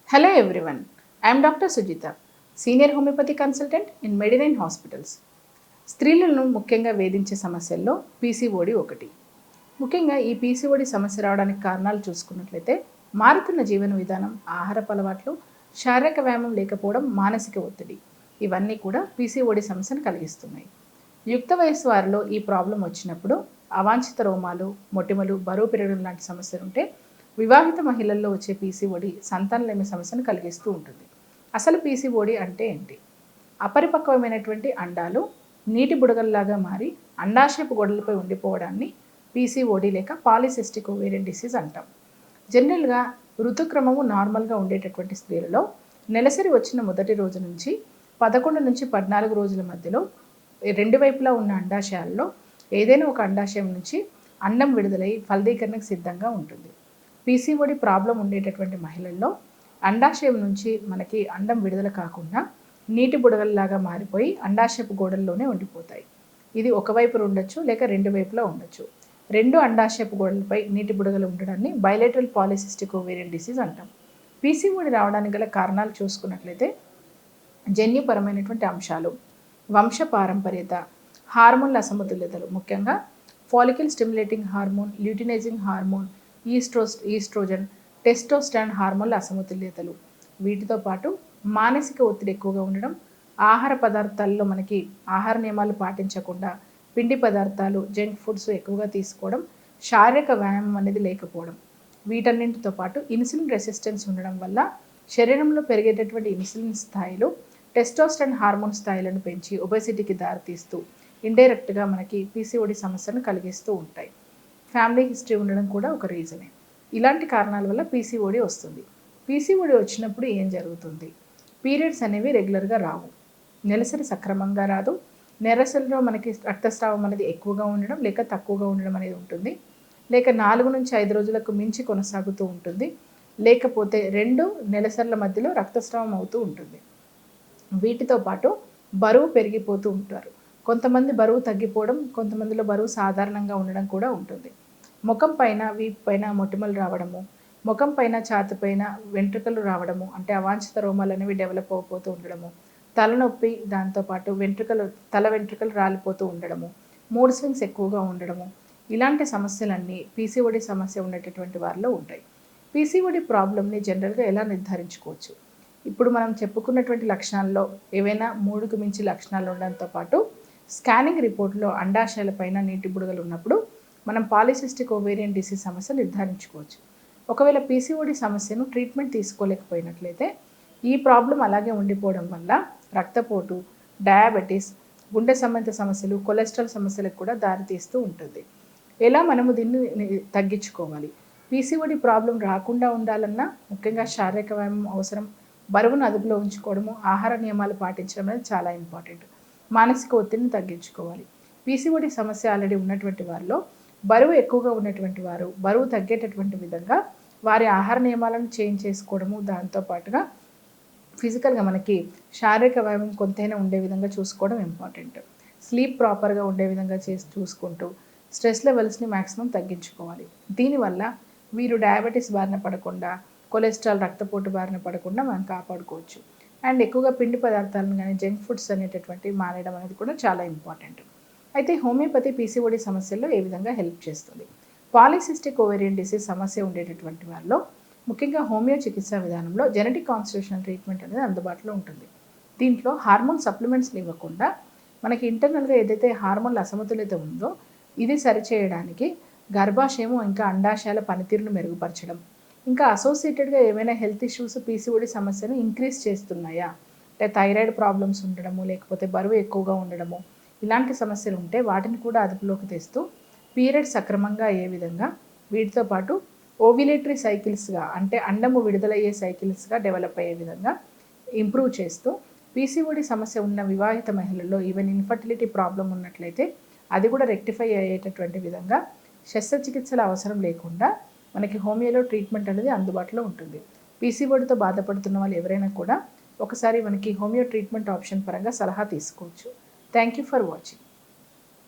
Hello everyone, I am Dr. Sujita, Senior Homeopathy Consultant in Medinine Hospitals. స్త్రీలను ముఖ్యంగా వేధించే సమస్యల్లో పీసీఓడి ఒకటి. ముఖ్యంగా ఈ పీసీఓడి సమస్య రావడానికి కారణాలు చూసుకున్నట్లయితే మారుతున్న జీవన విధానం, ఆహారపు అలవాట్లు, శారీరక వ్యాయామం లేకపోవడం, మానసిక ఒత్తిడి ఇవన్నీ కూడా పీసీఓడి సమస్యను కలిగిస్తున్నాయి. యుక్త వయస్సు వారిలో ఈ ప్రాబ్లం వచ్చినప్పుడు అవాంఛిత రోమాలు, మొటిమలు, బరువు పెరగడం లాంటి సమస్యలు ఉంటే వివాహిత మహిళల్లో వచ్చే పీసీఓడి సంతానలేమి సమస్యను కలిగిస్తూ ఉంటుంది. అసలు పీసీఓడి అంటే ఏంటి? అపరిపక్వమైనటువంటి అండాలు నీటి బుడగల్లాగా మారి అండాశయపు గొడలపై ఉండిపోవడాన్ని పీసీఓడి లేక పాలిసిస్టిక్ ఓవేరియన్ డిసీజ్ అంటాం. జనరల్గా ఋతుక్రమము నార్మల్గా ఉండేటటువంటి స్త్రీలలో నెలసరి వచ్చిన మొదటి రోజు నుంచి 11 నుంచి 14 రోజుల మధ్యలో రెండు వైపులా ఉన్న అండాశయాల్లో ఏదైనా ఒక అండాశయం నుంచి అండం విడుదలై ఫలదీకరణకు సిద్ధంగా ఉంటుంది. పీసీఓడి ప్రాబ్లం ఉండేటటువంటి మహిళల్లో అండాశయం నుంచి మనకి అండం విడుదల కాకుండా నీటి బుడగల్లాగా మారిపోయి అండాశయపు గోడల్లోనే ఉండిపోతాయి. ఇది ఒకవైపు ఉండొచ్చు, లేక రెండు వైపులా ఉండొచ్చు. రెండు అండాశయపు గోడలపై నీటి బుడగలు ఉండడాన్ని బైలేటరల్ పాలిసిస్టిక్ ఓవేరియన్ డిసీజ్ అంటాం. పీసీఓడి రావడానికి గల కారణాలు చూసుకున్నట్లయితే జన్యుపరమైనటువంటి అంశాలు, వంశ పారంపర్యత, హార్మోన్ల అసమతుల్యతలు, ముఖ్యంగా follicle stimulating hormone, luteinizing hormone, oestrogen, testosterone హార్మోన్ల అసమతుల్యతలు, వీటితో పాటు మానసిక ఒత్తిడి ఎక్కువగా ఉండడం, ఆహార పదార్థాల్లో మనకి ఆహార నియమాలు పాటించకుండా పిండి పదార్థాలు, జంక్ ఫుడ్స్ ఎక్కువగా తీసుకోవడం, శారీరక వ్యాయామం అనేది లేకపోవడం, వీటన్నింటితో పాటు ఇన్సులిన్ రెసిస్టెన్స్ ఉండడం వల్ల శరీరంలో పెరిగేటటువంటి ఇన్సులిన్ స్థాయిలు టెస్టోస్టెరాన్ హార్మోన్ స్థాయిలను పెంచి ఒబెసిటీకి దారితీస్తూ ఇండైరెక్ట్గా మనకి పీసీఓడి సమస్యను కలిగిస్తూ ఉంటాయి. ఫ్యామిలీ హిస్టరీ ఉండడం కూడా ఒక రీజనే. ఇలాంటి కారణాల వల్ల పీసీఓడి వస్తుంది. పీసీఓడి వచ్చినప్పుడు ఏం జరుగుతుంది? పీరియడ్స్ అనేవి రెగ్యులర్గా రావు, నెలసరి సక్రమంగా రాదు, నెలసరిలో మనకి రక్తస్రావం అనేది ఎక్కువగా ఉండడం లేక తక్కువగా ఉండడం అనేది ఉంటుంది, లేక 4 నుంచి 5 రోజులకు మించి కొనసాగుతూ ఉంటుంది, లేకపోతే 2 నెలసర్ల మధ్యలో రక్తస్రావం అవుతూ ఉంటుంది. వీటితో పాటు బరువు పెరిగిపోతూ ఉంటారు. కొంతమంది బరువు తగ్గిపోవడం, కొంతమందిలో బరువు సాధారణంగా ఉండడం కూడా ఉంటుంది. ముఖం పైన, వీపు పైన మొటిమలు రావడము, ముఖం పైన, ఛాతి పైన వెంట్రుకలు రావడము, అంటే అవాంఛిత రోమాలు అనేవి డెవలప్ అయిపోతూ ఉండడము, తలనొప్పి, దాంతోపాటు తల వెంట్రుకలు రాలిపోతూ ఉండడము, మూడ్ స్వింగ్స్ ఎక్కువగా ఉండడము, ఇలాంటి సమస్యలన్నీ పీసీఓడి సమస్య ఉండేటటువంటి వారిలో ఉంటాయి. పీసీఓడి ప్రాబ్లమ్ని జనరల్గా ఎలా నిర్ధారించుకోవచ్చు? ఇప్పుడు మనం చెప్పుకున్నటువంటి లక్షణాల్లో ఏవైనా 3కు మించి లక్షణాలు ఉండడంతో పాటు స్కానింగ్ రిపోర్ట్లో అండాశయాల పైన నీటి బుడగలు ఉన్నప్పుడు మనం పాలిసిస్టిక్ ఓవేరియన్ డిసీజ్ సమస్య నిర్ధారించుకోవచ్చు. ఒకవేళ పీసీఓడి సమస్యను ట్రీట్మెంట్ తీసుకోలేకపోయినట్లయితే ఈ ప్రాబ్లం అలాగే ఉండిపోవడం వల్ల రక్తపోటు, డయాబెటీస్, గుండె సంబంధిత సమస్యలు, కొలెస్ట్రాల్ సమస్యలకు కూడా దారితీస్తూ ఉంటుంది. ఎలా మనము దీన్ని తగ్గించుకోవాలి? పీసీఓడి ప్రాబ్లం రాకుండా ఉండాలన్నా ముఖ్యంగా శారీరక వ్యాయామం అవసరం, బరువును అదుపులో ఉంచుకోవడము, ఆహార నియమాలు పాటించడం అనేది చాలా ఇంపార్టెంట్. మానసిక ఒత్తిడిని తగ్గించుకోవాలి. పీసీఓడి సమస్య ఆల్రెడీ ఉన్నటువంటి వారిలో బరువు ఎక్కువగా ఉన్నటువంటి వారు బరువు తగ్గేటటువంటి విధంగా వారి ఆహార నియమాలను చేంజ్ చేసుకోవడము, దాంతోపాటుగా ఫిజికల్గా మనకి శారీరక వ్యాయామం కొంతైనా ఉండే విధంగా చూసుకోవడం ఇంపార్టెంట్. స్లీప్ ప్రాపర్గా ఉండే విధంగా చూసుకుంటూ స్ట్రెస్ లెవెల్స్ని మ్యాక్సిమం తగ్గించుకోవాలి. దీనివల్ల వీరు డయాబెటీస్ బారిన పడకుండా, కొలెస్ట్రాల్, రక్తపోటు బారిన పడకుండా మనం కాపాడుకోవచ్చు. అండ్ ఎక్కువగా పిండి పదార్థాలను కానీ జంక్ ఫుడ్స్ అనేటటువంటి మానేయడం అనేది కూడా చాలా ఇంపార్టెంట్. అయితే హోమియోపతి పీసీఓడి సమస్యల్లో ఏ విధంగా హెల్ప్ చేస్తుంది? పాలిసిస్టిక్ ఓవేరియన్ డిసీజ్ సమస్య ఉండేటటువంటి వారిలో ముఖ్యంగా హోమియో చికిత్సా విధానంలో జెనెటిక్ కాన్స్టిట్యూషనల్ ట్రీట్మెంట్ అనేది అందుబాటులో ఉంటుంది. దీంట్లో హార్మోన్ సప్లిమెంట్స్ని ఇవ్వకుండా మనకి ఇంటర్నల్గా ఏదైతే హార్మోన్ల అసమతుల్యత ఉందో ఇది సరిచేయడానికి గర్భాశయము ఇంకా అండాశయాల పనితీరును మెరుగుపరచడం, ఇంకా అసోసియేటెడ్గా ఏమైనా హెల్త్ ఇష్యూస్ పీసీఓడి సమస్యను ఇంక్రీజ్ చేస్తున్నాయా, అంటే థైరాయిడ్ ప్రాబ్లమ్స్ ఉండడము, లేకపోతే బరువు ఎక్కువగా ఉండడము, ఇలాంటి సమస్యలు ఉంటే వాటిని కూడా అదుపులోకి తెస్తూ పీరియడ్ సక్రమంగా అయ్యే విధంగా, వీటితో పాటు ఓవ్యులేటరీ సైకిల్స్గా అంటే అండము విడుదలయ్యే సైకిల్స్గా డెవలప్ అయ్యే విధంగా ఇంప్రూవ్ చేస్తూ పీసీఓడి సమస్య ఉన్న వివాహిత మహిళల్లో ఈవెన్ ఇన్ఫర్టిలిటీ ప్రాబ్లం ఉన్నట్లయితే అది కూడా రెక్టిఫై అయ్యేటటువంటి విధంగా శస్త్రచికిత్సల అవసరం లేకుండా మనకి హోమియోలో ట్రీట్మెంట్ అనేది అందుబాటులో ఉంటుంది. పీసీఓడితో బాధపడుతున్న వాళ్ళు ఎవరైనా కూడా ఒకసారి మనకి హోమియో ట్రీట్మెంట్ ఆప్షన్ పరంగా సలహా తీసుకోవచ్చు. Thank you for watching.